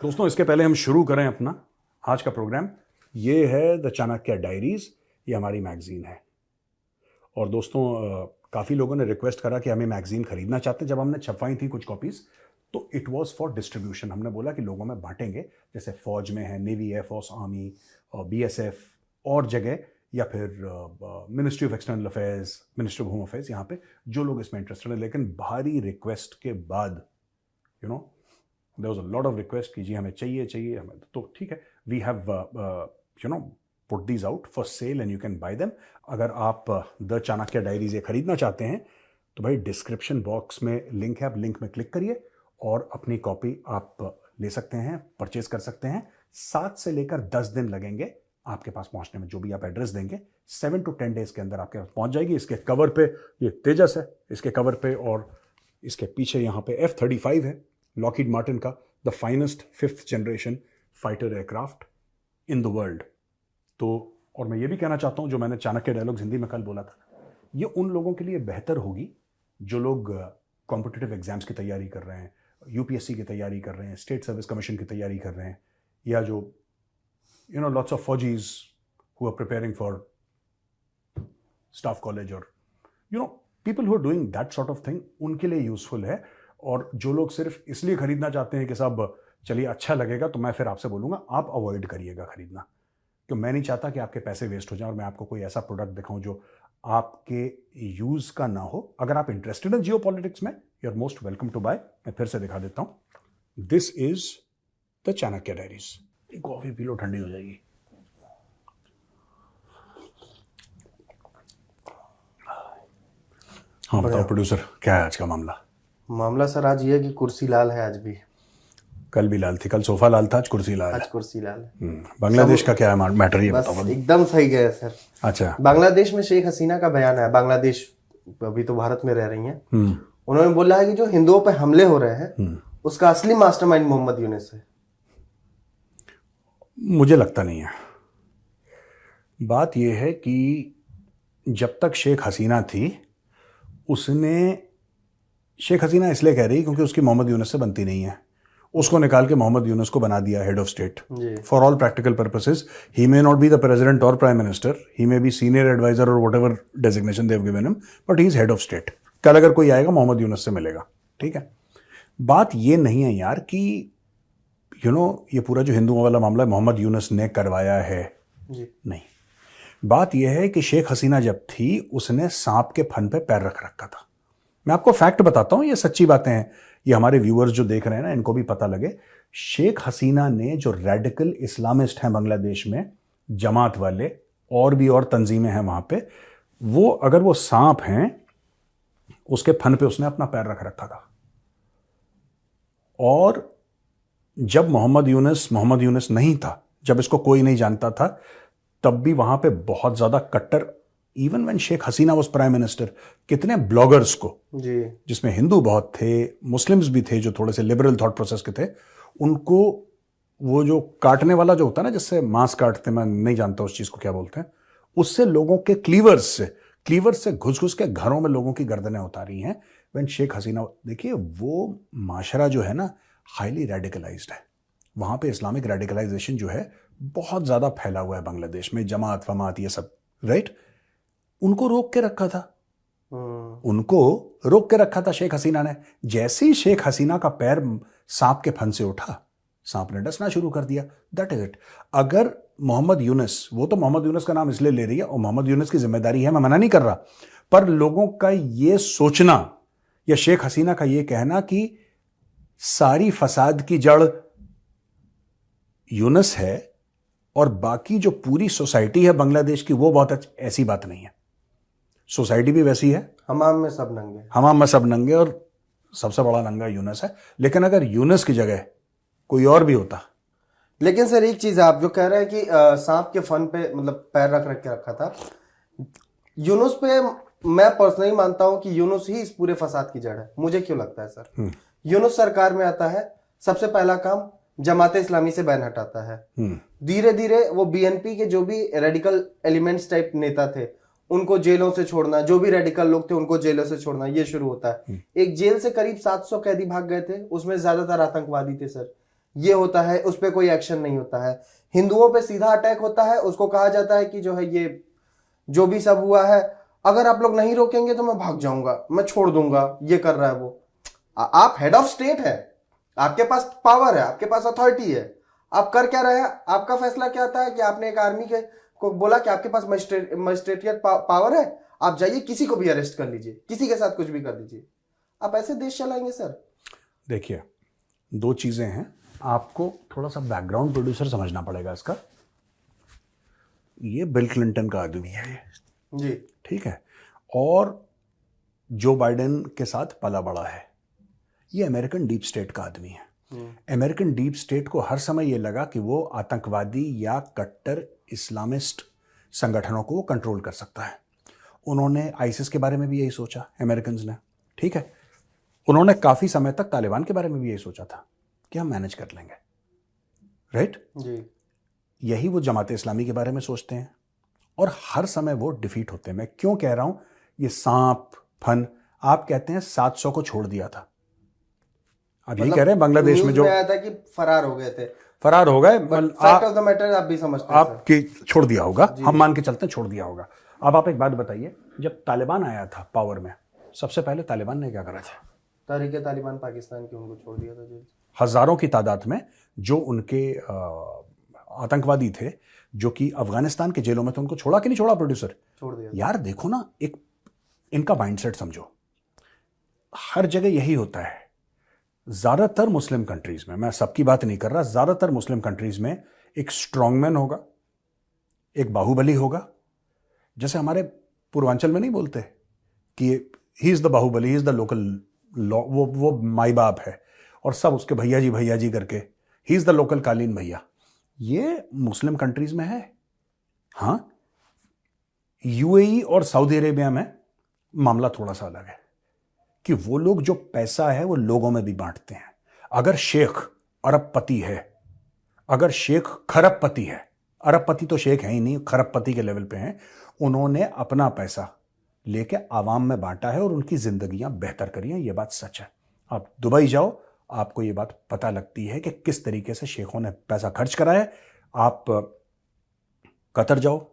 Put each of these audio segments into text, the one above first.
दोस्तों, इसके पहले हम शुरू करें अपना आज का प्रोग्राम, ये है द चाणक्य डायरीज। ये हमारी मैगजीन है। और दोस्तों, काफ़ी लोगों ने रिक्वेस्ट करा कि हमें मैगजीन खरीदना चाहते हैं। जब हमने छपवाई थी कुछ कॉपीज़, तो इट वाज फॉर डिस्ट्रीब्यूशन। हमने बोला कि लोगों में बांटेंगे, जैसे फौज में है, नेवी, एयरफोर्स, आर्मी, BSF और जगह, या फिर ministry of external affairs, ministry of home affairs, यहाँ पे जो लोग इसमें इंटरेस्टेड हैं। लेकिन भारी रिक्वेस्ट के बाद there was a lot of request कि जी हमें चाहिए हमें। तो ठीक है, we have put these out for sale and you can buy them. अगर आप द चाणक्य डायरीज ये खरीदना चाहते हैं तो भाई डिस्क्रिप्शन बॉक्स में लिंक है, आप लिंक में क्लिक करिए और अपनी कॉपी आप ले सकते हैं, परचेज कर सकते हैं। 7 से लेकर 10 दिन लगेंगे आपके पास पहुंचने में। जो भी आप एड्रेस देंगे 7 to 10 डेज के अंदर आपके पास पहुंच जाएगी। इसके कवर पे ये तेजस है, इसके कवर पे, और इसके पीछे यहाँ पे F-35 है, लॉकहीड मार्टिन का, the finest 5th generation fighter aircraft in the world. तो और मैं ये भी कहना चाहता हूँ, जो मैंने चाणक्य डायलॉग्स हिंदी में कल बोला था, ये उन लोगों के लिए बेहतर होगी जो लोग कॉम्पिटिटिव एग्जाम्स की तैयारी कर रहे हैं, UPSC की तैयारी कर रहे हैं, स्टेट सर्विस कमीशन की तैयारी कर रहे हैं, या जो lots of फौजीज who are preparing for staff college, और people who are doing that sort of thing, उनके लिए यूजफुल है। और जो लोग सिर्फ इसलिए खरीदना चाहते हैं कि साहब चलिए अच्छा लगेगा, तो मैं फिर आपसे बोलूँगा आप अवॉइड करिएगा खरीदना, क्योंकि मैं नहीं चाहता कि आपके पैसे वेस्ट हो जाएं और मैं आपको कोई ऐसा प्रोडक्ट दिखाऊं जो आपके यूज़ का ना हो। अगर आप इंटरेस्टेड हैं जियो पॉलिटिक्स में, you are most welcome to bye. मैं फिर से दिखा देता हूं, this is the Chanakya diaries. Coffee पी लो, ठंडी हो जाएगी। हाँ बताओ प्रोड्यूसर, क्या है आज का मामला? सर आज ये है कि कुर्सी लाल है आज भी। कल भी लाल थी, कल सोफा लाल था, आज कुर्सी लाल आज कुर्सी लाल है। बांग्लादेश का क्या है मैटर, ये बताओ। एकदम सही गए सर। अच्छा, बांग्लादेश में शेख हसीना का बयान है। बांग्लादेश अभी तो भारत में रह रही हैं। उन्होंने बोला है कि जो हिंदुओं पे हमले हो रहे हैं उसका असली मास्टरमाइंड मोहम्मद यूनुस है। मुझे लगता नहीं है। बात यह है कि जब तक शेख हसीना थी, शेख हसीना इसलिए कह रही क्योंकि उसकी मोहम्मद यूनुस से बनती नहीं है, उसको निकाल के मोहम्मद यूनुस को बना दिया head of state for all practical purposes. He may not be the president और prime minister, he may be senior adviser और whatever designation they have given him, but he is head of state. कल अगर कोई आएगा मोहम्मद यूनुस से मिलेगा, ठीक है। बात ये नहीं है यार कि ये पूरा जो हिंदुओं वाला मामला मोहम्मद यूनुस ने करवाया है जी। नहीं, बात यह है कि शेख हसीना जब थी उसने सांप के फन पे पैर रख रखा था। मैं आपको फैक्ट बताता हूं, ये सच्ची बातें हैं, ये हमारे व्यूअर्स जो देख रहे हैं ना, इनको भी पता लगे। शेख हसीना ने, जो रेडिकल इस्लामिस्ट हैं बांग्लादेश में, जमात वाले और भी और तंजीमें हैं वहां पे, वो अगर वो सांप हैं, उसके फन पे उसने अपना पैर रख रखा था। और जब मोहम्मद यूनुस नहीं था, जब इसको कोई नहीं जानता था, तब भी वहां पे बहुत ज्यादा कट्टर, even when Sheikh Hasina was prime minister, कितने ब्लॉगर्स को जी, जिसमें हिंदू बहुत थे, मुस्लिम्स भी थे जो थोड़े से लिबरल थॉट प्रोसेस के थे, उनको वो जो काटने वाला जो होता है ना, जिससे मांस काटते, मैं नहीं जानता उस चीज को क्या बोलते हैं, उससे लोगों के क्लीवर्स से घुस के घरों में लोगों की गर्दनें उतारी हैं व्हेन शेख हसीना। देखिए, वो माशरा जो है ना, हाईली रेडिकलाइज्ड है। वहां पे इस्लामिक रेडिकलाइजेशन जो है बहुत ज्यादा फैला हुआ है बांग्लादेश में, जमात फमात ये सब, राइट। उनको रोक के रखा था शेख हसीना ने। जैसे ही शेख हसीना का पैर सांप के फन से उठा, सांप ने डसना शुरू कर दिया। That is it. अगर मोहम्मद यूनुस, वो तो मोहम्मद यूनुस का नाम इसलिए ले रही है और मोहम्मद यूनुस की जिम्मेदारी है, मैं मना नहीं कर रहा, पर लोगों का ये सोचना या शेख हसीना का ये कहना कि सारी फसाद की जड़ यूनुस है और बाकी जो पूरी सोसाइटी है बांग्लादेश की वो बहुत ऐसी बात नहीं है। सोसाइटी भी वैसी है, हमाम में सब नंगे और सबसे बड़ा नंगा यूनुस है। लेकिन अगर यूनुस की जगह कोई और भी होता। लेकिन सर एक चीज आप जो कह रहे हैं कि सांप के फन पे मतलब पैर रख के रखा था यूनुस पे, मैं पर्सनली मानता हूं कि यूनुस ही इस पूरे फसाद की जड़ है। मुझे क्यों लगता है सर, यूनुस सरकार में आता है, सबसे पहला काम जमात इस्लामी से बैन हटाता है। धीरे धीरे वो BNP के जो भी रेडिकल एलिमेंट्स टाइप नेता थे उनको जेलों से छोड़ना, जो भी रेडिकल लोग थे उनको जेलों से छोड़ना, ये शुरू होता है। एक जेल से करीब 700 कैदी भाग गए थे, उसमें ज्यादातर आतंकवादी थे सर। ये होता है, उस पर कोई एक्शन नहीं होता है। हिंदुओं पे सीधा अटैक होता है, उसको कहा जाता है कि जो है ये जो भी सब हुआ है, अगर आप लोग नहीं रोकेंगे तो मैं भाग जाऊंगा, मैं छोड़ दूंगा, ये कर रहा है वो। आप हेड ऑफ स्टेट है, आपके पास पावर है, आपके पास अथॉरिटी है, आप कर क्या रहे हैं? आपका फैसला क्या था कि आपने एक आर्मी के को बोला कि आपके पास मजिस्ट्रेटियल पावर है, आप जाइए किसी को भी अरेस्ट कर लीजिए, किसी के साथ कुछ भी कर लीजिए। आप ऐसे देश चलाएंगे सर? देखिए, दो चीजें हैं, आपको थोड़ा सा बैकग्राउंड प्रोड्यूसर समझना पड़ेगा इसका। ये बिल क्लिंटन का आदमी है ये, जी, ठीक है, और जो बाइडेन के साथ पला बड़ा है। ये अमेरिकन डीप स्टेट का आदमी है। अमेरिकन डीप स्टेट को हर समय ये लगा कि वो आतंकवादी या कट्टर इस्लामिस्ट संगठनों को वो कंट्रोल कर सकता है। उन्होंने आईसिस के बारे में भी यही सोचा, अमेरिकन ने, ठीक है। उन्होंने काफी समय तक तालिबान के बारे में भी यही सोचा था कि हम मैनेज कर लेंगे, राइट जी, यही वो जमात इस्लामी के बारे में सोचते हैं, और हर समय वो डिफीट होते हैं। मैं क्यों कह रहा हूं, ये सांप फन, आप कहते हैं 700 को छोड़ दिया था, आप यही कह रहे हैं बांग्लादेश में जो आया था कि फरार हो गए थे, फरार हो गए, फैक्ट ऑफ द मैटर आप भी समझते हैं आपके छोड़ दिया होगा, हम मान के चलते हैं छोड़ दिया होगा। अब आप एक बात बताइए, जब तालिबान आया था पावर में, सबसे पहले तालिबान ने क्या करा था? तहरीक तालिबान पाकिस्तान की, उनको छोड़ दिया था जी। हजारों की तादाद में जो उनके आतंकवादी थे, जो कि अफगानिस्तान के जेलों में थे, उनको छोड़ा कि नहीं छोड़ा प्रोड्यूसर? छोड़ दिया। यार देखो ना, एक इनका माइंडसेट समझो, हर जगह यही होता है। ज्यादातर मुस्लिम कंट्रीज में, मैं सबकी बात नहीं कर रहा, ज्यादातर मुस्लिम कंट्रीज में एक स्ट्रॉन्गमैन होगा, एक बाहुबली होगा। जैसे हमारे पूर्वांचल में नहीं बोलते कि he is the Baahubali, he is the local, वो माई बाप है, और सब उसके भैया जी करके, ही इज द लोकल कालीन भैया। ये मुस्लिम कंट्रीज में है। हाँ, यूएई और सऊदी अरेबिया में मामला थोड़ा सा अलग है कि वो लोग जो पैसा है वो लोगों में भी बांटते हैं। अगर शेख अरबपति है, अगर शेख खरबपति है, अरबपति तो शेख है ही नहीं, खरबपति के लेवल पे हैं, उन्होंने अपना पैसा लेके आवाम में बांटा है और उनकी जिंदगियां बेहतर करी हैं। ये बात सच है। आप दुबई जाओ, आपको ये बात पता लगती है कि किस तरीके से शेखों ने पैसा खर्च करा है। आप कतर जाओ,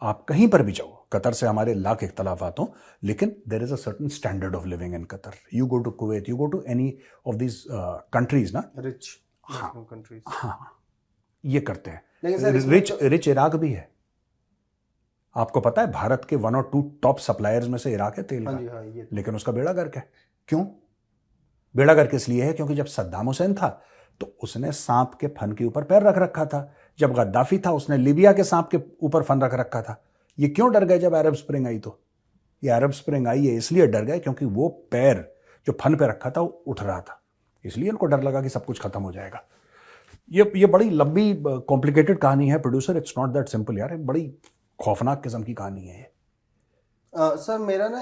आप कहीं पर भी जाओ, कतर से हमारे लाख इख्तलाफात हों, लेकिन there is a certain standard of living in Qatar. You go to Kuwait, you go to any of these countries ना, रिच हाँ कंट्रीज, हाँ, ये करते हैं। लेकिन सर रिच इराक भी है। आपको पता है भारत के 1 और 2 टॉप सप्लायर्स में से इराक है तेल का, हाँ, ये लेकिन उसका बेड़ा गर्क है। क्यों बेड़ा गर्क? इसलिए है क्योंकि जब सद्दाम हुसैन था तो उसने सांप के फन के ऊपर पैर रख रखा था, जब गद्दाफी था उसने लीबिया के सांप के ऊपर फन रख रखा था। ये क्यों डर गए जब अरब स्प्रिंग आई? तो ये अरब स्प्रिंग आई है इसलिए डर गए क्योंकि वो पैर जो फन पे रखा था वो उठ रहा था, इसलिए उनको डर लगा कि सब कुछ खत्म हो जाएगा। ये बड़ी लंबी कॉम्प्लिकेटेड कहानी है producer, it's not that simple यार, बड़ी खौफनाक किस्म की कहानी है ये। सर मेरा ना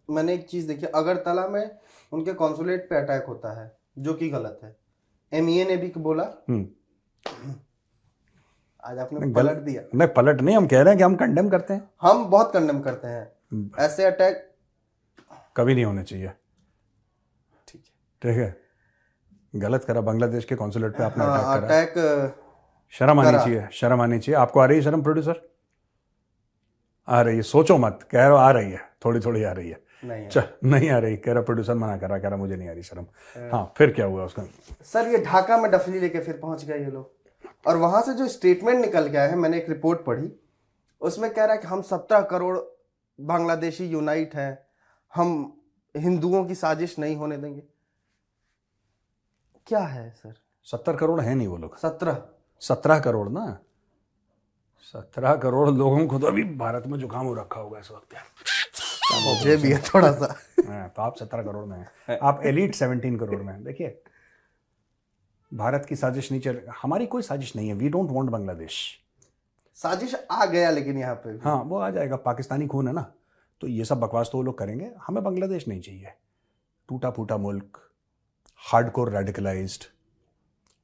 मैंने एक चीज देखी, अगरतला में उनके कॉन्सुलेट पे अटैक होता है, जो कि गलत है। एमईए ने भी बोला, आज आपने पलट दिया। नहीं पलट नहीं, हम कह रहे हैं कि हम कंडेम करते हैं, हम बहुत कंडेम करते हैं, ऐसे अटैक कभी नहीं होने चाहिए। ठीक है, ठीक है, गलत करा, बांग्लादेश के कॉन्सुलेट पे आपने हाँ, अटैक करा। शर्म आनी चाहिए, शर्म आनी चाहिए। आपको आ रही है शर्म प्रोड्यूसर? आ रही है, सोचो मत, कह रहा आ रही है, थोड़ी थोड़ी आ रही है। नहीं आ रही, कह रहा प्रोड्यूसर मना कर रहा, कह रहा मुझे नहीं आ रही शर्म। हाँ, फिर क्या हुआ उसका? सर ये ढाका में डफली लेके फिर पहुंच गए ये लोग, और वहां से जो स्टेटमेंट निकल गया है, मैंने एक रिपोर्ट पढ़ी, उसमें कह रहा है कि हम 17 करोड़ बांग्लादेशी यूनाइट हैं, हम हिंदुओं की साजिश नहीं होने देंगे। क्या है सर? 70 करोड़ है नहीं वो लोग, 17 करोड़ ना, 17 करोड़ लोगों को तो अभी भारत में जुकाम हो रखा होगा इस वक्त। मुझे भी है थोड़ा सा। तो आप 17 करोड़ में हैं, आप एलीट 17 करोड़ में हैं। देखिए, भारत की साजिश नहीं चल, हमारी कोई साजिश नहीं है। We don't want Bangladesh. साजिश आ गया लेकिन यहाँ पे हाँ, वो आ जाएगा, पाकिस्तानी खून है ना, तो ये सब बकवास तो वो लोग करेंगे। हमें बांग्लादेश नहीं चाहिए, टूटा फूटा मुल्क, hardcore radicalised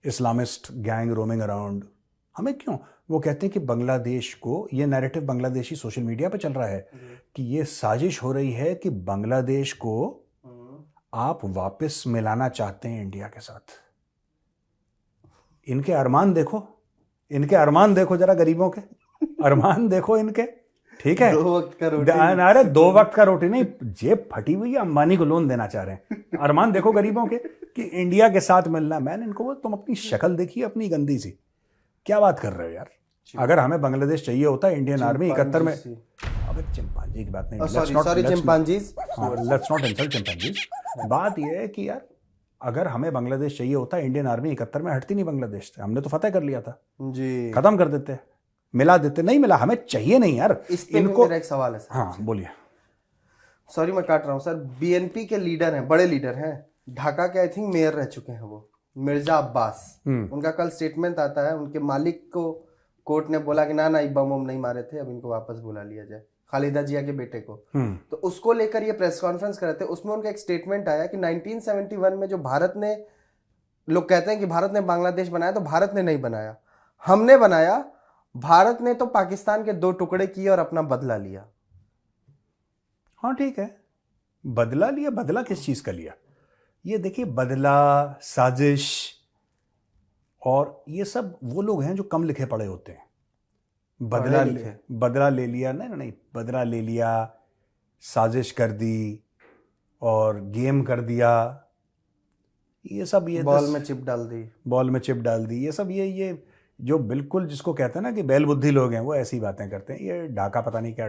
Islamist gang roaming around. हमें क्यों? वो कहते हैं कि बांग्लादेश को, ये नैरेटिव बांग्लादेशी सोशल मीडिया पे चल रहा है कि ये साजिश हो रही है कि बांग्लादेश को आप वापस मिलाना चाहते हैं इंडिया के साथ। इनके अरमान देखो, इनके अरमान देखो जरा, गरीबों के अरमान देखो इनके, ठीक है। 2 वक्त का रोटी। अरे 2 वक्त का रोटी नहीं, जेब फटी हुई है, अंबानी को लोन देना चाह रहे हैं। अरमान देखो गरीबों के कि इंडिया के साथ मिलना। मैंने इनको बोला तुम अपनी शक्ल देखिए अपनी गंदी सी, क्या बात कर रहे हो यार। अगर हमें बांग्लादेश चाहिए होता इंडियन आर्मी 71 में, अब चिंपांजी की बात नहीं, sorry chimpanzees, let's not insult chimpanzees. बात यह है कि यार अगर हमें बांग्लादेश चाहिए होता इंडियन आर्मी 71 में हटती नहीं बांग्लादेश से, हमने तो फतेह कर लिया था जी, खत्म कर देते, मिला देते, नहीं मिला, हमें चाहिए नहीं यार। इस पे इनको मेरा एक सवाल है सर। हाँ बोलिए। सॉरी मैं काट रहा हूँ सर। बीएनपी के लीडर हैं, बड़े लीडर हैं, ढाका के आई थिंक मेयर रह चुके हैं वो, मिर्जा अब्बास। उनका कल स्टेटमेंट आता है, उनके मालिक को कोर्ट ने बोला कि ना ये बम नहीं मारे थे, अब इनको वापस बुला लिया जाए, खालिदा जिया के बेटे को। तो उसको लेकर ये प्रेस कॉन्फ्रेंस कर रहे थे, उसमें उनका एक स्टेटमेंट आया कि 1971 में जो भारत ने, लोग कहते हैं कि भारत ने बांग्लादेश बनाया, तो भारत ने नहीं बनाया, हमने बनाया। भारत ने तो पाकिस्तान के 2 टुकड़े किए और अपना बदला लिया। हाँ ठीक है, बदला लिया, बदला किस चीज का लिया? ये देखिए, बदला, साजिश, और ये सब वो लोग हैं जो कम लिखे पढ़े होते हैं। बदला ले लिया, नहीं, बदला ले लिया, साजिश कर दी और गेम कर दिया, ये सब, ये बॉल में चिप डाल दी, ये सब, ये जो बिल्कुल जिसको कहते हैं ना कि बैल बुद्धि लोग हैं, वो ऐसी बातें करते हैं। ये ढाका पता नहीं क्या,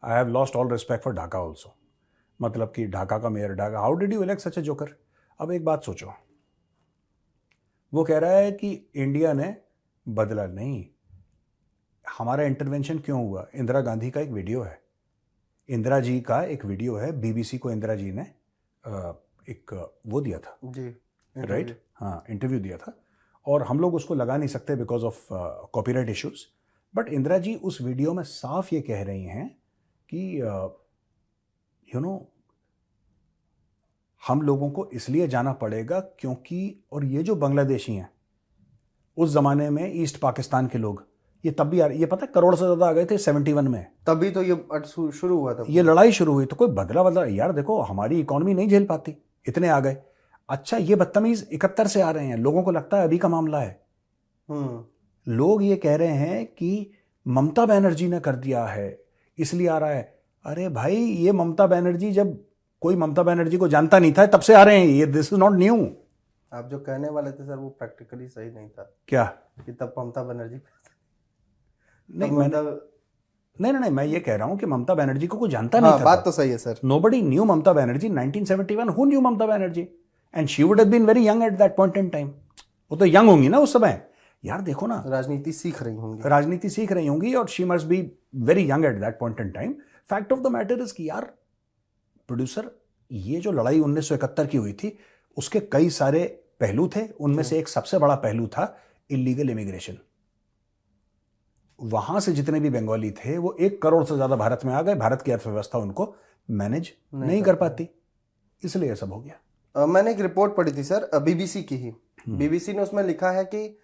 I have lost all respect for Dhaka also. मतलब कि ढाका का mayor, Dhaka, how did you elect such A joker? अब एक बात सोचो, वो कह रहा है कि इंडिया ने बदला नहीं, हमारा इंटरवेंशन क्यों हुआ? इंदिरा गांधी का एक वीडियो है, इंदिरा जी का एक वीडियो है, बीबीसी को इंदिरा जी ने एक वो दिया था जी, राइट, हाँ, इंटरव्यू दिया था, और हम लोग उसको लगा नहीं सकते because of copyright issues. But Indira ji उस वीडियो में साफ ये कह रही हैं कि यू नो हम लोगों को इसलिए जाना पड़ेगा क्योंकि, और ये जो बांग्लादेशी हैं उस जमाने में ईस्ट पाकिस्तान के लोग, ये तब भी ये पता है करोड़ से ज्यादा आ गए थे 71 में, तभी तो ये शुरू हुआ था, ये लड़ाई शुरू हुई। तो कोई बदला यार, देखो हमारी इकोनॉमी नहीं झेल पाती, इतने आ गए। अच्छा, ये बदतमीज 71 से आ रहे हैं, लोगों को लगता है अभी का मामला है। लोग ये कह रहे हैं कि ममता बनर्जी ने कर दिया है इसलिए आ रहा है। अरे भाई, ये ममता बनर्जी, जब कोई ममता बनर्जी को जानता नहीं था तब से आ रहे हैं, ये दिस इज नॉट न्यू। आप जो कहने वाले थे सर वो प्रैक्टिकली सही नहीं था। क्या? कि तब ममता बनर्जी नहीं, मैं ये कह रहा हूं कि ममता बनर्जी को कोई जानता नहीं था। बात तो सही है sir. Nobody knew Mamata Banerjee 1971। Who knew Mamata Banerjee? And she would have been very young at that point in time। वो तो यंग होंगी ना उस समय यार, देखो ना, राजनीति सीख रही होंगी और she must be very young at that point in time। Fact of the matter is कि यार प्रोड्यूसर, ये जो लड़ाई 1971 की हुई थी उसके कई सारे पहलू थे, उनमें से एक सबसे बड़ा पहलू था इलीगल इमिग्रेशन। वहां से जितने भी बंगाली थे वो 1 करोड़ से ज्यादा भारत में आ गए, भारत की अर्थव्यवस्था उनको मैनेज नहीं कर पाती, इसलिए ये सब हो गया। मैंने एक रिपोर्ट पढ़ी थी सर, बीबीसी की ही, बीबीसी ने उसमें लिखा है कि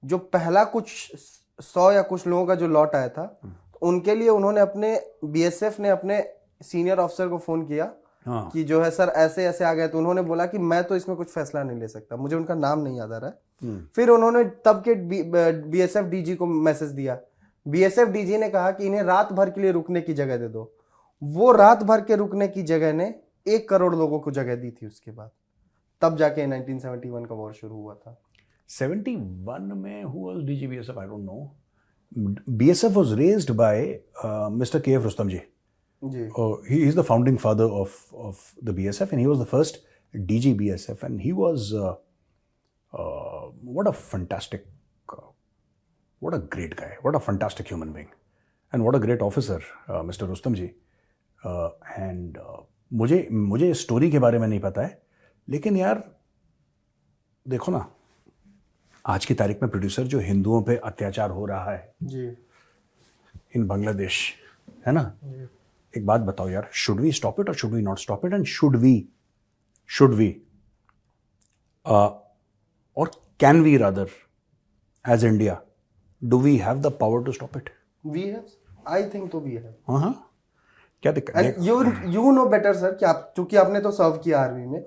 जो पहला कुछ 100 या कुछ लोगों का जो लॉट आया था, उनके लिए उन्होंने अपने बीएसएफ ने अपने सीनियर ऑफिसर को फोन किया कि जो है सर ऐसे ऐसे आ गए, तो उन्होंने बोला कि मैं तो इसमें कुछ फैसला नहीं ले सकता, मुझे उनका नाम नहीं याद आ रहा है। फिर उन्होंने तब के बीएसएफ डीजी को मैसेज दिया, बीएसएफ डीजी ने कहा कि इन्हें रात भर के लिए रुकने की जगह दे दो। वो रात भर के रुकने की जगह ने 1 करोड़ लोगों को जगह दी थी उसके बाद, तब जाके 1971 का वॉर शुरू हुआ था। 71 में who was DG BSF? I don't know. BSF was raised by Mr. K.F. Rustam ji. He is the founding father of the BSF, and he was the first DG BSF, and he was what a fantastic, what a great guy, what a fantastic human being, and what a great officer, Mr. Rustam ji. And मुझे story के बारे में नहीं पता है, लेकिन यार देखो ना, आज की तारीख में प्रोड्यूसर जो हिंदुओं पे अत्याचार हो रहा है जी इन बांग्लादेश, है ना, एक बात बताओ यार, शुड वी स्टॉप इट और should we not stop it? And should we और can we rather as India, do we have the power to stop it? We have, I think तो वी हैव। हाँ, क्या दिक्कत है? You know better sir कि आप, चूंकि आपने तो सर्व किया आर्मी में,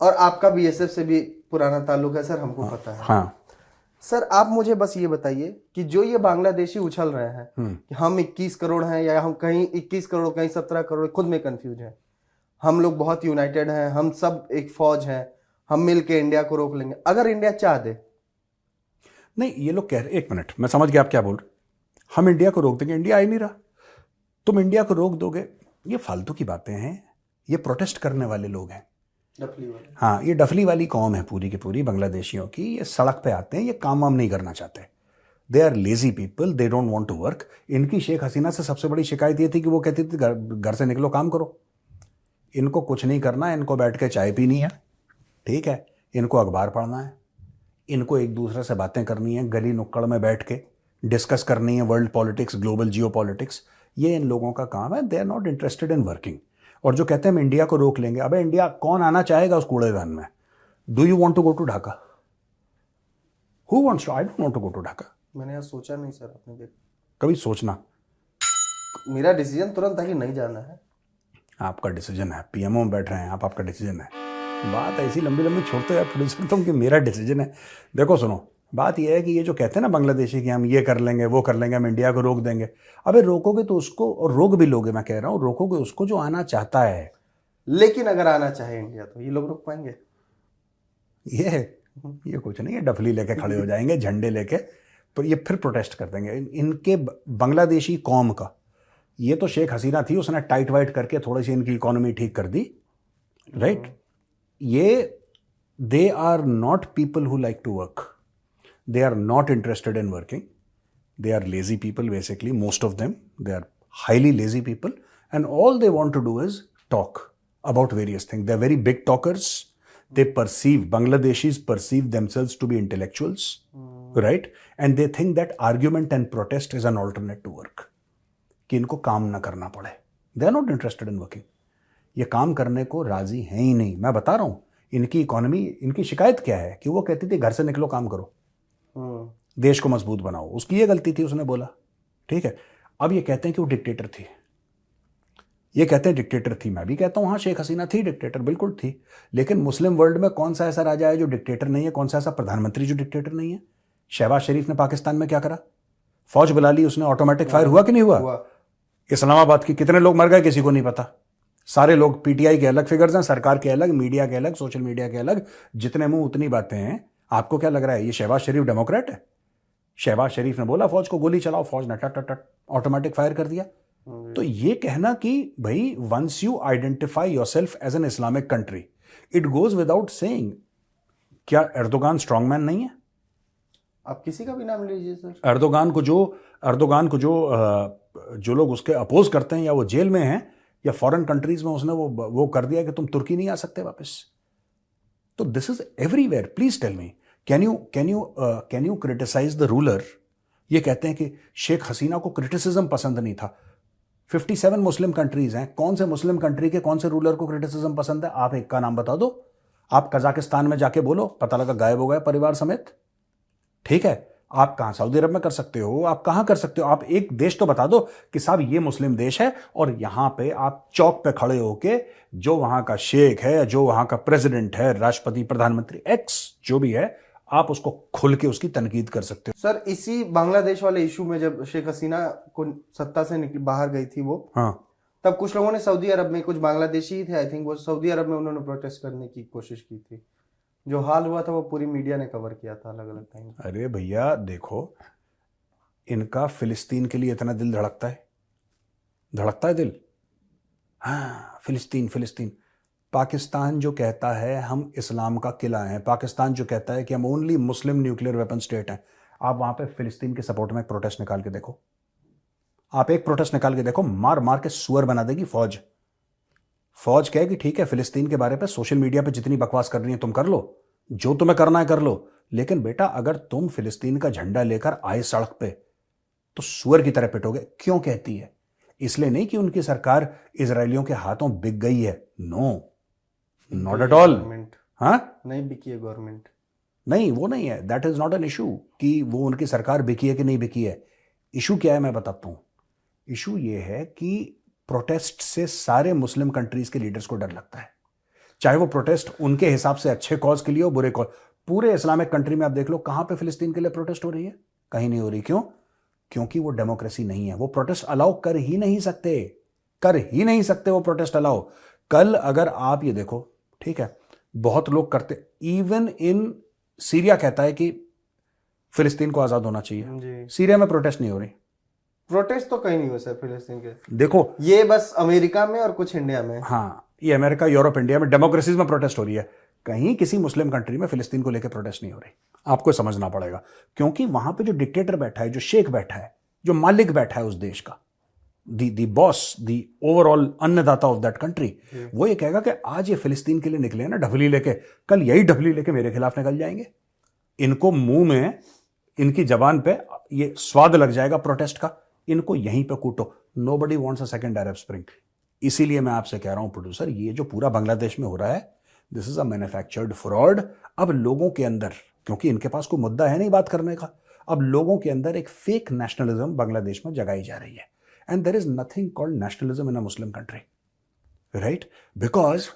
और आपका बीएसएफ से भी पुराना ताल्लुक है सर, हमको पता है। हाँ सर आप मुझे बस ये बताइए कि जो ये बांग्लादेशी उछल रहे हैं कि हम 21 करोड़ हैं या हम कहीं 21 करोड़ कहीं 17 करोड़, खुद में कंफ्यूज है। हम लोग बहुत यूनाइटेड हैं, हम सब एक फौज हैं, हम मिल के इंडिया को रोक लेंगे अगर इंडिया चाह दे। नहीं, ये लोग कह रहे, एक मिनट, मैं समझ गया आप क्या बोल रहे। हम इंडिया को रोक देंगे, इंडिया आ ही नहीं रहा, तुम इंडिया को रोक दोगे, ये फालतू की बातें हैं। ये प्रोटेस्ट करने वाले लोग हैं, हाँ, ये डफली वाली कौम है पूरी की पूरी बांग्लादेशियों की। ये सड़क पे आते हैं, ये काम वाम नहीं करना चाहते। They are lazy people, they don't want to work. इनकी शेख हसीना से सबसे बड़ी शिकायत ये थी कि वो कहती थी घर से निकलो, काम करो। इनको कुछ नहीं करना, इनको बैठ के चाय पीनी है, ठीक है, इनको अखबार पढ़ना है, इनको एक दूसरे से बातें करनी है, गली नुक्कड़ में बैठ के डिस्कस करनी है world politics, global geopolitics. ये इन लोगों का काम है। They are not interested in working. और जो कहते हैं हम इंडिया को रोक लेंगे, अबे इंडिया कौन आना चाहेगा उस कूड़ेदान में? Do you want to go to Dhaka? Who wants to? I don't want to go to Dhaka. मैंने यार सोचा नहीं सर, आपने देख कभी सोचना। मेरा डिसीजन तुरंत था कि नहीं जाना है। आपका डिसीजन है, पीएमओ में बैठ रहे हैं आप, आपका डिसीजन है। बात ऐसी लंबी लंबी छोड़ते हैं प्रोड्यूसर तुम कि मेरा डिसीजन है। देखो सुनो, बात यह है कि ये जो कहते हैं ना बांग्लादेशी कि हम ये कर लेंगे, वो कर लेंगे, हम इंडिया को रोक देंगे। अबे रोकोगे तो उसको, और रोक भी लोगे, मैं कह रहा हूँ, रोकोगे उसको जो आना चाहता है। लेकिन अगर आना चाहे इंडिया तो ये लोग रोक पाएंगे? ये कुछ नहीं है, डफली लेके खड़े हो जाएंगे, झंडे लेके, पर ये फिर प्रोटेस्ट कर देंगे। इनके बांग्लादेशी कौम का, ये तो शेख हसीना थी, उसने टाइट वाइट करके थोड़ी सी इनकी इकोनॉमी ठीक कर दी, राइट। ये they are not people who like to work, they are not interested in working, they are lazy people basically, most of them, they are highly lazy people, and all they want to do is talk about various things. They are very big talkers. They perceive, Bangladeshis perceive themselves to be intellectuals, right, and they think that argument and protest is an alternate to work, कि इनको काम ना करना पड़े। They are not interested in working. ये काम करने को राजी हैं ही नहीं। मैं बता रहा हूँ, इनकी इकोनॉमी, इनकी शिकायत क्या है कि वो कहती थी घर से निकलो, काम करो, देश को मजबूत बनाओ। उसकी ये गलती थी, उसने बोला, ठीक है। अब ये कहते हैं कि वो डिक्टेटर थी, ये कहते हैं डिक्टेटर थी। मैं भी कहता हूं हाँ, शेख हसीना थी डिक्टेटर, बिल्कुल थी। लेकिन मुस्लिम वर्ल्ड में कौन सा ऐसा राजा है जो डिक्टेटर नहीं है? कौन सा ऐसा प्रधानमंत्री जो डिक्टेटर नहीं है? शहबाज शरीफ ने पाकिस्तान में क्या करा? फौज बुला ली उसने, ऑटोमेटिक फायर हुआ कि नहीं हुआ? इस्लामाबाद के कितने लोग मर गए किसी को नहीं पता। सारे लोग, पीटीआई के अलग फिगर्स हैं, सरकार के अलग, मीडिया के अलग, सोशल मीडिया के अलग, जितने मुंह उतनी बातें हैं। आपको क्या लग रहा है ये शहबाज शरीफ डेमोक्रेट है? शहबाज शरीफ ने बोला फौज को गोली चलाओ, फौज ने टट टट ऑटोमेटिक फायर कर दिया। तो ये कहना कि भाई once you identify yourself as an Islamic country, it goes without saying, क्या एर्दोगान स्ट्रॉन्गमैन नहीं है? आप किसी का भी नाम लीजिए सर। एर्दोगान को जो लोग उसके अपोज करते हैं, या वो जेल में हैं या फॉरेन कंट्रीज में, उसने वो कर दिया कि तुम तुर्की नहीं आ सकते वापस। तो this is everywhere. Please tell me, can you criticise the ruler? ये कहते हैं कि शेख हसीना को क्रिटिसिज्म पसंद नहीं था। 57 मुस्लिम कंट्रीज हैं, कौन से मुस्लिम कंट्री के कौन से रूलर को क्रिटिसिज्म पसंद है? आप एक का नाम बता दो। आप कजाकिस्तान में जाके बोलो, पता लगा गायब हो गए परिवार समेत, ठीक है। आप कहां, सऊदी अरब में कर सकते हो, आप कहां कर सकते हो? आप एक देश तो बता दो कि साहब ये मुस्लिम देश है, और यहां पे आप चौक पे खड़े होके जो वहां का शेख है, जो वहां का प्रेसिडेंट है, राष्ट्रपति, प्रधानमंत्री, एक्स जो भी है, आप उसको खुल के उसकी तनकीद कर सकते हो। सर इसी बांग्लादेश वाले इशू में जब शेख हसीना को सत्ता से बाहर गई थी वो, हाँ, तब कुछ लोगों ने सऊदी अरब में, कुछ बांग्लादेशी ही थे आई थिंक, वो सऊदी अरब में उन्होंने प्रोटेस्ट करने की कोशिश की थी। जो हाल हुआ था वो पूरी मीडिया ने कवर किया था अलग अलग टाइम। अरे भैया देखो, इनका फिलिस्तीन के लिए इतना दिल धड़कता है दिल। हाँ, फिलिस्तीन। पाकिस्तान जो कहता है हम इस्लाम का किला हैं, पाकिस्तान जो कहता है कि हम only Muslim nuclear weapon state हैं, आप वहां पे फिलिस्तीन के सपोर्ट में एक प्रोटेस्ट निकाल के देखो। आप एक प्रोटेस्ट निकाल के देखो, मार मार के सुअर बना देगी फौज कहे कि ठीक है, फिलिस्तीन के बारे पे सोशल मीडिया पे जितनी बकवास कर रही है तुम कर लो, जो तुम्हें करना है कर लो, लेकिन बेटा अगर तुम फिलिस्तीन का झंडा लेकर आए सड़क पे तो सुअर की तरह पिटोगे। क्यों कहती है? इसलिए नहीं कि उनकी सरकार इजरायलियों के हाथों बिक गई है, नो, नॉट एट ऑल। हाँ, नहीं बिकी है गवर्नमेंट, नहीं, वो नहीं है, that is not an issue कि वो उनकी सरकार बिकी है कि नहीं बिकी है। इशू क्या है मैं बताता हूं। इशू ये है कि प्रोटेस्ट से सारे मुस्लिम कंट्रीज के लीडर्स को डर लगता है, चाहे वो प्रोटेस्ट उनके हिसाब से अच्छे कॉज के लिए हो, बुरे कॉज। पूरे इस्लामिक कंट्री में आप देख लो, कहां पे फिलिस्तीन के लिए प्रोटेस्ट हो रही है? कहीं नहीं हो रही। क्यों? क्योंकि वो डेमोक्रेसी नहीं है। वो प्रोटेस्ट अलाउ कर ही नहीं सकते वो प्रोटेस्ट अलाउ। कल अगर आप ये देखो, ठीक है, बहुत लोग करते, इवन इन सीरिया कहता है कि फिलिस्तीन को आजाद होना चाहिए। सीरिया में प्रोटेस्ट नहीं हो रही। प्रोटेस्ट तो कहीं नहीं हुए सर फिलिस्तीन के। देखो, ये बस अमेरिका में और कुछ इंडिया में। हाँ, ये अमेरिका, यूरोप, इंडिया में डेमोक्रेसीज में प्रोटेस्ट हो रही है। कहीं किसी मुस्लिम कंट्री में फिलिस्तीन को लेकर प्रोटेस्ट नहीं हो रही। आपको समझना पड़ेगा, क्योंकि वहां पे जो डिक्टेटर बैठा है, जो शेख बैठा है, जो मालिक बैठा है उस देश का, दी बॉस, दी ओवरऑल अन्नदाता ऑफ दैट कंट्री, वो ये कहेगा कि आज ये फिलिस्तीन के लिए निकले ना ढबली लेके, कल यही ढबली लेके मेरे खिलाफ निकल जाएंगे। इनको मुंह में, इनकी जबान पे ये स्वाद लग जाएगा प्रोटेस्ट का, इनको यहीं पे कूटो। Nobody wants a second Arab Spring. इसीलिए मैं आपसे कह रहा हूं प्रोड्यूसर, ये जो पूरा बांग्लादेश में हो रहा है, this is a manufactured fraud. अब लोगों के अंदर, क्योंकि इनके पास कोई मुद्दा है नहीं बात करने का, अब लोगों के अंदर एक फेक नेशनलिज्म बांग्लादेश में जगाई जा रही है। And there is nothing called nationalism in a Muslim country, right? Because,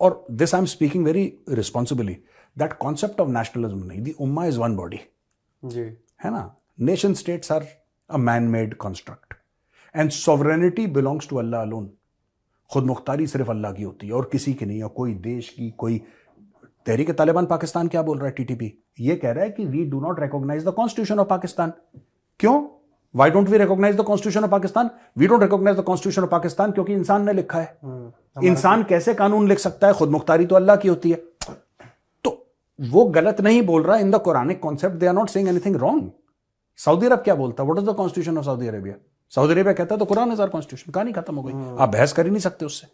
और this I am speaking very responsibly, that concept of nationalism नहीं, दी उम्मा इज वन बॉडी, जी, है ना? Nation states are a man made construct and sovereignty belongs to अल्लाह alone. खुद मुख्तारी सिर्फ अल्लाह की होती है और किसी की नहीं है, कोई देश की, कोई। तहरीक तालिबान पाकिस्तान क्या बोल रहा है? टीटीपी ये कह रहा है कि we do not recognise the constitution of Pakistan. क्यों? Why don't we recognise the constitution of Pakistan? We don't recognise the constitution of Pakistan क्योंकि इंसान ने लिखा है। इंसान कैसे कानून लिख सकता है? खुद मुख्तारी तो अल्लाह की होती है। तो वो गलत नहीं बोल रहा। In the Quranic concept they are not saying anything wrong. सऊदी अरब क्या बोलता है? What is the constitution of Saudi Arabia? Saudi Arabia कहता है तो कुरान इज आवर कॉन्स्टिट्यूशन। कहानी खत्म हो गई, आप बहस कर ही नहीं सकते उससे।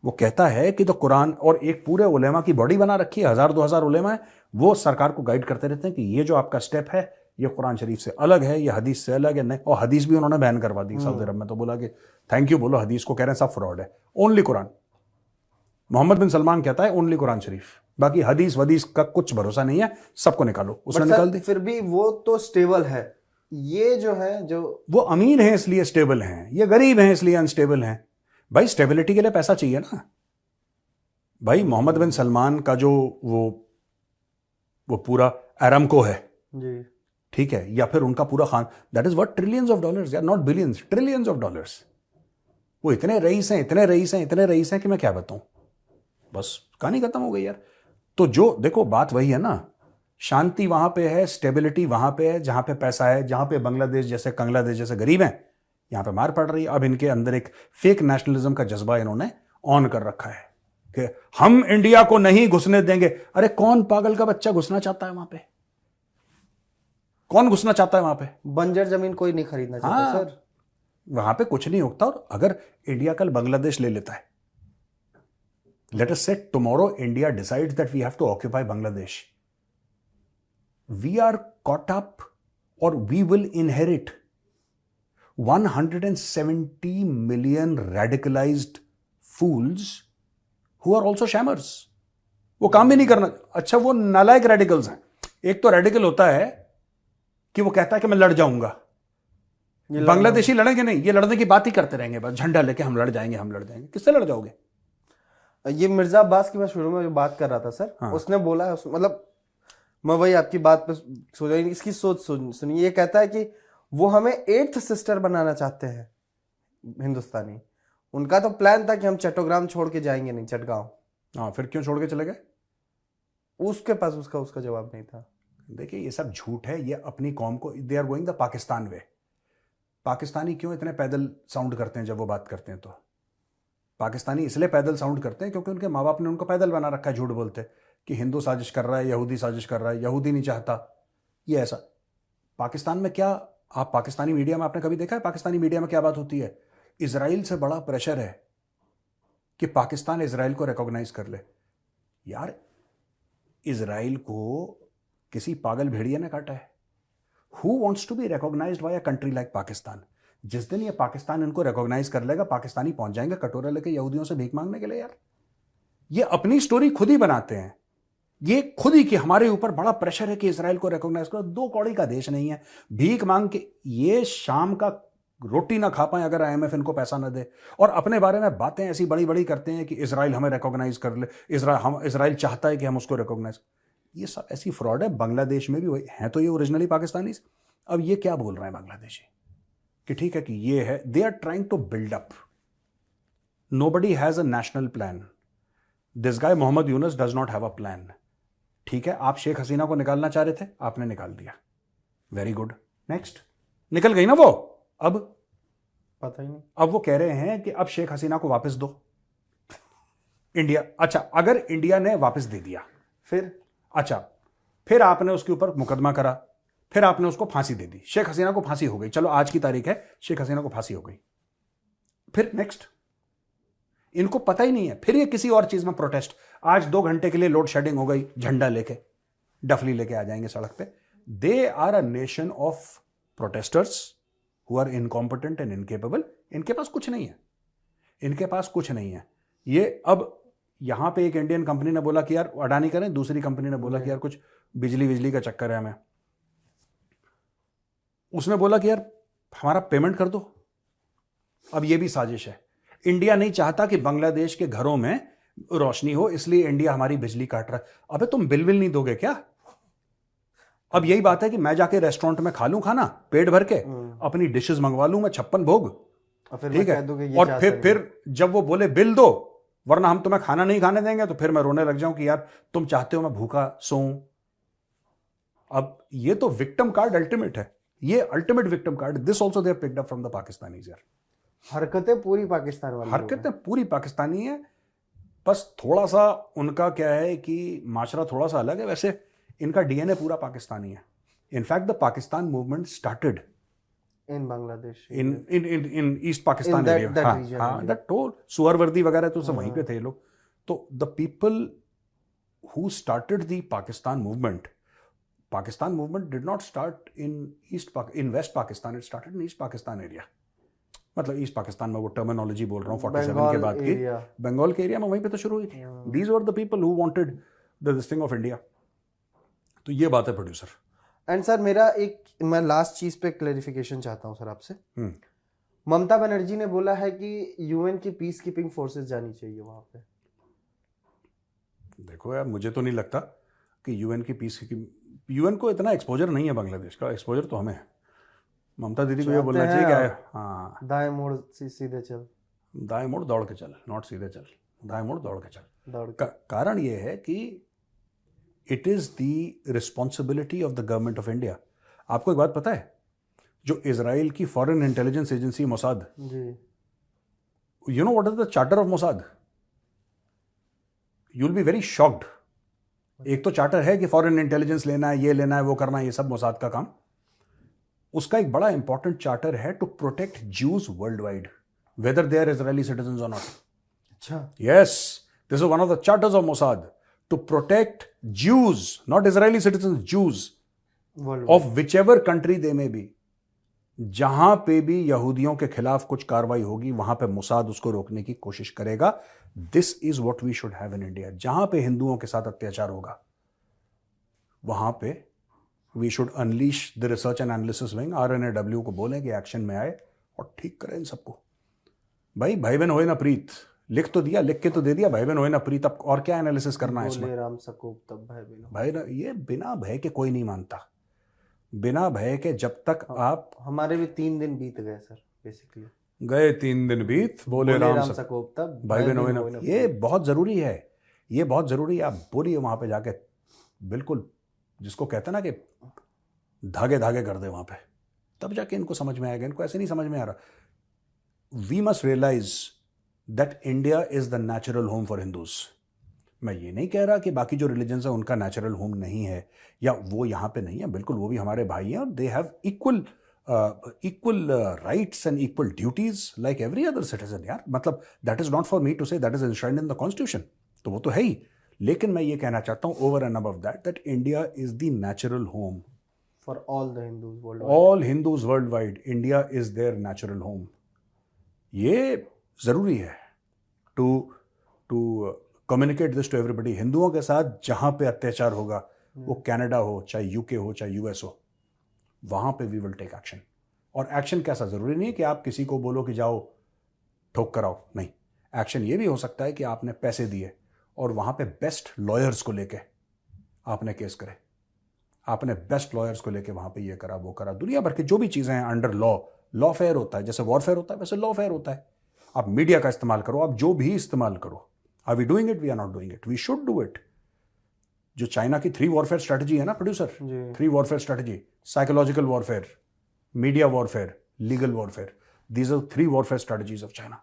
वो कहता है कि तो कुरान, और एक पूरे उलेमा की बॉडी बना रखी है, 1000-2000 उलेमा है, वो सरकार को गाइड करते रहते हैं कि ये जो आपका स्टेप है ये कुरान शरीफ से अलग है, ये हदीस से अलग है। नहीं, और हदीस भी उन्होंने बैन करवा दी सऊदी अरब में। तो बोला कि थैंक यू बोलो हदीस को, कह रहे हैं सब फ्रॉड है, ओनली कुरान। मोहम्मद बिन सलमान कहता है ओनली कुरान शरीफ, बाकी हदीस वदीस का कुछ भरोसा नहीं है, सबको निकालो। उसने निकाल दी। फिर भी वो तो स्टेबल है। ये जो है, जो वो अमीर हैं इसलिए स्टेबल हैं, ये गरीब हैं इसलिए अनस्टेबल हैं। भाई स्टेबिलिटी के लिए पैसा चाहिए ना भाई। मोहम्मद बिन सलमान का जो वो पूरा अरामको है जी, ठीक है, या फिर उनका पूरा खान, that is what trillions of dollars, या not billions, trillions of dollars. वो इतने रईस हैं, इतने रईस हैं, इतने रईस हैं कि मैं क्या बताऊं। बस कहानी खत्म हो गई यार। तो जो देखो बात वही है ना, शांति वहां पे है, स्टेबिलिटी वहां पे है जहां पे पैसा है। जहां पे बांग्लादेश जैसे गरीब हैं, यहां पे मार पड़ रही है। अब इनके अंदर एक फेक नेशनलिज्म का जज्बा इन्होंने ऑन कर रखा है कि हम इंडिया को नहीं घुसने देंगे। अरे कौन पागल का बच्चा घुसना चाहता है वहां पे? कौन घुसना चाहता है वहां पे? बंजर जमीन कोई नहीं खरीदना चाहता सर। वहां पे कुछ नहीं उगता। और अगर इंडिया कल बांग्लादेश ले लेता है, let us say tomorrow India decides that we have to occupy Bangladesh, we are caught up और we will inherit 170 million radicalized fools who are also shammers. वो काम भी नहीं करना। अच्छा, वो नालायक रेडिकल्स हैं। एक तो रेडिकल होता है कि वो कहता है कि मैं लड़ जाऊंगा। बांग्लादेशी लड़ेंगे नहीं, ये लड़ने की बात ही करते रहेंगे, बस झंडा लेके हम लड़ जाएंगे, हम लड़ जाएंगे। किससे लड़ जाओगे? ये मिर्जा अब्बास की मैं शुरू में जो बात कर रहा था सर, हाँ। उसने बोला है, मतलब मैं वही आपकी बात पे सोचा, इसकी सोच सुनिए। ये कहता है कि वो हमें 8th सिस्टर बनाना चाहते हैं हिंदुस्तानी। उनका तो प्लान था कि हम चट्टोग्राम छोड़ के जाएंगे नहीं, चटगांव। हाँ, फिर क्यों छोड़ के चले गए? उसके पास उसका जवाब नहीं था। देखिए ये सब झूठ है। ये अपनी कौम को, they are going the Pakistan way. Pakistani क्यों इतने पैदल साउंड करते हैं जब वो बात करते हैं? तो पाकिस्तानी इसलिए पैदल साउंड करते हैं क्योंकि उनके माँ बाप ने उनको पैदल बना रखा है। झूठ बोलते कि हिंदू साजिश कर रहा है, यहूदी साजिश कर रहा है, यहूदी नहीं चाहता ये ऐसा। पाकिस्तान में क्या, आप पाकिस्तानी मीडिया में आपने कभी देखा है पाकिस्तानी मीडिया में क्या बात होती है? इजराइल से बड़ा प्रेशर है कि पाकिस्तान इजराइल को रिकॉग्नाइज कर ले। यार इजराइल को किसी पागल भेड़िया ने काटा है। Who wants to be recognised by a country like Pakistan? जिस दिन ये पाकिस्तान इनको रिकॉग्नाइज कर लेगा, पाकिस्तानी पहुंच जाएंगे कटोरा लेके यहूदियों से भीख मांगने के लिए। यार ये अपनी स्टोरी खुद ही बनाते हैं, ये खुद ही कि हमारे ऊपर बड़ा प्रेशर है कि इजराइल को रिकॉग्नाइज करो। 2 कौड़ी का देश नहीं है, भीख मांग के ये शाम का रोटी ना खा पाए अगर IMF इनको पैसा ना दे। और अपने बारे में बातें ऐसी बड़ी बड़ी करते हैं कि इजराइल हमें रिकॉग्नाइज कर ले, इजराइल चाहता है कि हम उसको रिकॉग्नाइज। ये सब ऐसी फ्रॉड है। बांग्लादेश में भी वही हैं, तो ये ओरिजिनली पाकिस्तानी। अब ये क्या बोल रहे हैं बांग्लादेशी कि ठीक है कि ये है, they are trying to build up, nobody has a national plan. This guy Mohammad Yunus does not have a plan. ठीक है, आप शेख हसीना को निकालना चाह रहे थे, आपने निकाल दिया, वेरी गुड, नेक्स्ट। निकल गई ना वो, अब पता ही नहीं। अब वो कह रहे हैं कि अब शेख हसीना को वापस दो इंडिया। अच्छा, अगर इंडिया ने वापस दे दिया फिर अच्छा, फिर आपने उसके ऊपर मुकदमा करा, फिर आपने उसको फांसी दे दी, शेख हसीना को फांसी हो गई, चलो आज की तारीख है, शेख हसीना को फांसी हो गई, फिर नेक्स्ट। इनको पता ही नहीं है, फिर ये किसी और चीज में प्रोटेस्ट। आज 2 घंटे के लिए लोड शेडिंग हो गई, झंडा लेके डफली लेके आ जाएंगे सड़क पे। They are a nation of protesters who are incompetent and incapable. इनके पास कुछ नहीं है, इनके पास कुछ नहीं है। ये अब यहां पे एक इंडियन कंपनी ने बोला कि यार अडानी करें, दूसरी कंपनी ने बोला कि यार कुछ बिजली का चक्कर है हमें, उसने बोला कि यार हमारा पेमेंट कर दो। अब ये भी साजिश है। इंडिया नहीं चाहता कि बांग्लादेश के घरों में रोशनी हो, इसलिए इंडिया हमारी बिजली काट रहा है। अबे तुम बिल नहीं दोगे क्या? अब यही बात है कि मैं जाके रेस्टोरेंट में खा लूं खाना पेट भर के, अपनी डिशेस मंगवा लूं मैं 56 भोग, ठीक है, और फिर जब वो बोले बिल दो वरना हम तुम्हें खाना नहीं खाने देंगे, तो फिर मैं रोने लग जाऊं कि यार तुम चाहते हो मैं भूखा सोऊं। अब ये तो विक्टिम कार्ड अल्टीमेट है, ये ultimate victim card. This also they have picked up from the Pakistanis यार। हरकतें पूरी पाकिस्तान वाली, हरकतें पूरी पाकिस्तानी है, बस थोड़ा सा उनका क्या है कि माशरा थोड़ा सा अलग है, वैसे इनका डीएनए पूरा पाकिस्तानी है। In fact the Pakistan movement started in Bangladesh, in east Pakistan area. हाँ, दैट टोल सुहरवर्दी वगैरह तो सब वहीं पे थे लोग। तो the people who started the Pakistan movement did not start in west Pakistan, it started in east Pakistan area. मतलब ईस्ट पाकिस्तान में वो टर्मिनोलॉजी बोल रहा हूँ 47 के बाद की, बंगाल के एरिया में वहीं पे तो शुरू हुई थी। These were the people who wanted the this thing of India. तो ये बात है प्रोड्यूसर। एंड सर मैं लास्ट चीज पे क्लैरिफिकेशन चाहता हूं सर आपसे। ममता बनर्जी ने बोला है कि यूएन की पीस कीपिंग फोर्सेस जानी चाहिए वहां पे। देखो यार, मुझे तो नहीं लगता कि यूएन की पीस की, यूएन को इतना एक्सपोजर नहीं है, बांग्लादेश का एक्सपोजर तो हमें है। ममता दीदी को ये बोलना चाहिए क्या है, हाँ, दाएं मोड़ सीधे चल, दाएं मोड़ दौड़ के चल, नॉट सीधे चल, दाएं मोड़ दौड़ के चल। कारण ये है कि it is the responsibility of the government of India. आपको एक बात पता है, जो इजराइल की foreign intelligence agency Mossad, you know what is the charter of Mossad? You will be very shocked. एक तो चार्टर है कि फॉरेन इंटेलिजेंस लेना है, ये लेना है, वो करना है, ये सब मोसाद का काम। उसका एक बड़ा इंपॉर्टेंट चार्टर है to protect Jews world wide, whether they are Israeli citizen और नॉट। अच्छा, yes, this is one of the charters of Mossad, to protect Jews, not Israeli citizens, Jews of whichever country they may be. जहां पे भी यहूदियों के खिलाफ कुछ कार्रवाई होगी वहां पे मोसाद उसको रोकने की कोशिश करेगा। This is what we should have in India. जहां पे हिंदुओं के साथ अत्याचार होगा वहां पे we should unleash the research and analysis wing, RNAW को बोलें कि एक्शन में आए और ठीक करें इन सबको। भाई बहन होए ना प्रीत, लिख तो दिया, लिख के तो दे दिया, भाई बहन होए ना प्रीत, अब और क्या एनालिसिस करना है इसमें? राम सकोप तब भाई बहन भाई ना, ये बिना भय के कोई नहीं मानता, बिना भय के। जब तक आप, हमारे भी 3 दिन बीत गए सर, बेसिकली गए 3 दिन बीत, बोले राम सकोप तब भाई बहन होए ना। ये बहुत जरूरी है, ये बहुत जरूरी है। आप बोलिए वहां पे जाके, बिल्कुल जिसको कहते हैं ना कि धागे धागे कर दे वहां पे, तब जाके इनको समझ में आएगा। इनको ऐसे नहीं समझ में आ रहा। We must realise that India is the natural home for Hindus. मैं ये नहीं कह रहा कि बाकी जो रिलीजन्स है उनका नेचुरल होम नहीं है या वो यहाँ पे नहीं है, बिल्कुल वो भी हमारे भाई हैं और they have equal rights and equal duties like every other citizen यार। मतलब that is not for me to say that is enshrined in the constitution, तो वो तो है ही। लेकिन मैं ये कहना चाहता हूँ over and above that India is the natural home for all the Hindus world, all Hindus world wide. India is their natural home. ये जरूरी है to communicate this to everybody. हिंदुओं के साथ जहां पे अत्याचार होगा, वो कनाडा हो, चाहे यूके हो, चाहे यूएस हो, वहां पे वी विल टेक एक्शन। और एक्शन कैसा, जरूरी नहीं है कि आप किसी को बोलो कि जाओ ठोक कर आओ, नहीं। एक्शन ये भी हो सकता है कि आपने पैसे दिए और वहां पे बेस्ट लॉयर्स को लेके आपने केस करे, आपने बेस्ट लॉयर्स को लेके वहां पे ये करा वो करा, दुनिया भर की जो भी चीजें हैं अंडर लॉ फेयर होता है, जैसे वॉरफेयर होता है वैसे लॉ फेयर होता है। आप मीडिया का इस्तेमाल करो, आप जो भी इस्तेमाल करो। Are we doing it? We are not doing it, we should do it. जो चाइना की 3 वॉरफेयर स्ट्रेटजी है ना producer, 3 warfare strategy, psychological warfare, media warfare, legal warfare, these are 3 warfare strategies of China.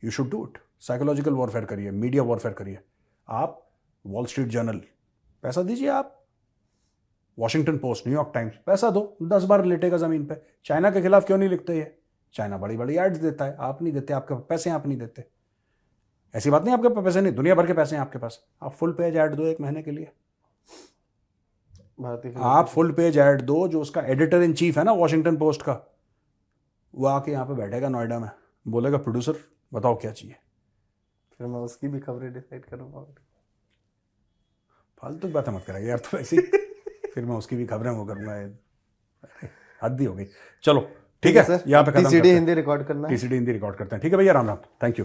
You should do it. Psychological warfare करिए, media warfare करिए। आप wall street journal पैसा दीजिए, आप वॉशिंगटन पोस्ट, न्यूयॉर्क टाइम्स पैसा दो, 10 बार लेटेगा जमीन पे। चाइना के खिलाफ क्यों नहीं लिखते ये? चाइना बड़ी बड़ी एड्स देता है, आप नहीं देते, आपके पैसे आप नहीं देते। ऐसी बात नहीं आपके पास पैसे नहीं, दुनिया भर के पैसे हैं आपके पास। आप फुल पेज ऐड दो 1 महीने के लिए, आप फुल पेज ऐड दो। जो उसका एडिटर इन चीफ है ना वॉशिंगटन पोस्ट का, वो आके यहाँ पे बैठेगा नोएडा में, बोलेगा प्रोड्यूसर बताओ क्या चाहिए, फिर मैं उसकी भी खबरें डिसाइड करूंगा। फालतू बातें मत करेंगे यार तो ऐसी फिर मैं उसकी भी खबरें वो करूंगा, हद ही हो गई। चलो ठीक है सर, यहाँ पे खत्म TCD करते हैं। हिंदी रिकॉर्ड करना है। TCD हिंदी रिकॉर्ड करते हैं। ठीक है भैया, राम राम, थैंक यू।